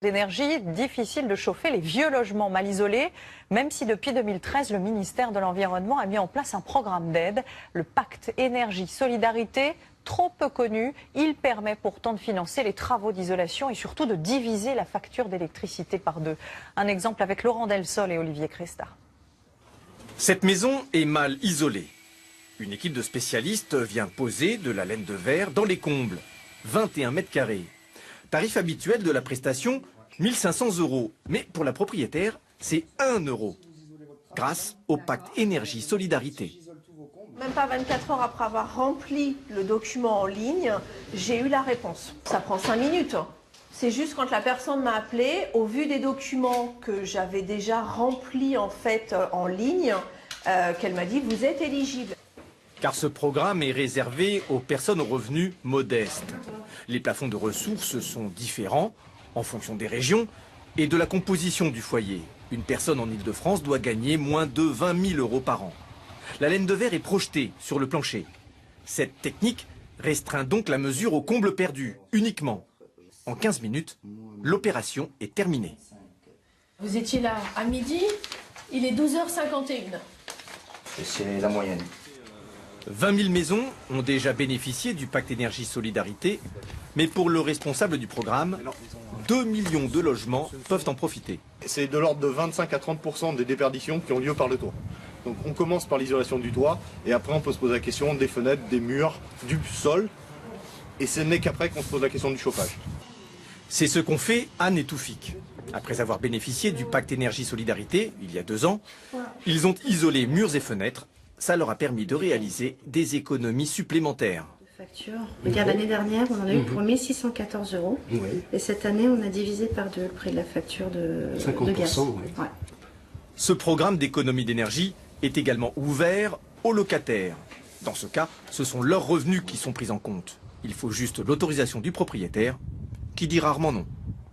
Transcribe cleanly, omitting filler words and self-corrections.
d'énergie, difficile de chauffer les vieux logements mal isolés, même si depuis 2013, le ministère de l'Environnement a mis en place un programme d'aide, le pacte énergie-solidarité. Trop peu connu, il permet pourtant de financer les travaux d'isolation et surtout de diviser la facture d'électricité par deux. Un exemple avec Laurent Delsol et Olivier Cresta. Cette maison est mal isolée. Une équipe de spécialistes vient poser de la laine de verre dans les combles. 21 mètres carrés. Tarif habituel de la prestation, 1 500 €. Mais pour la propriétaire, c'est 1 €. Grâce au pacte énergie-solidarité. Même pas 24 heures après avoir rempli le document en ligne, j'ai eu la réponse. Ça prend 5 minutes. C'est juste quand la personne m'a appelé, au vu des documents que j'avais déjà remplis en ligne, qu'elle m'a dit vous êtes éligible. Car ce programme est réservé aux personnes aux revenus modestes. Les plafonds de ressources sont différents en fonction des régions et de la composition du foyer. Une personne en Île-de-France doit gagner moins de 20 000 € par an. La laine de verre est projetée sur le plancher. Cette technique restreint donc la mesure au comble perdu, uniquement. En 15 minutes, l'opération est terminée. Vous étiez là à midi, il est 12h51. C'est la moyenne. 20 000 maisons ont déjà bénéficié du pacte énergie-solidarité, mais pour le responsable du programme, 2 millions de logements peuvent en profiter. C'est de l'ordre de 25 à 30% des déperditions qui ont lieu par le toit. Donc on commence par l'isolation du toit et après on peut se poser la question des fenêtres, des murs, du sol. Et ce n'est qu'après qu'on se pose la question du chauffage. C'est ce qu'ont fait Anne et Toufik. Après avoir bénéficié du pacte énergie-solidarité, il y a 2 ans, ils ont isolé murs et fenêtres. Ça leur a permis de réaliser des économies supplémentaires. Regarde, l'année dernière, on en a eu pour 1 614 €. Oui. Et cette année, on a divisé par 2 le prix de la facture de 50%, gaz. Oui. Ouais. Ce programme d'économie d'énergie est également ouvert aux locataires. Dans ce cas, ce sont leurs revenus qui sont pris en compte. Il faut juste l'autorisation du propriétaire, qui dit rarement non.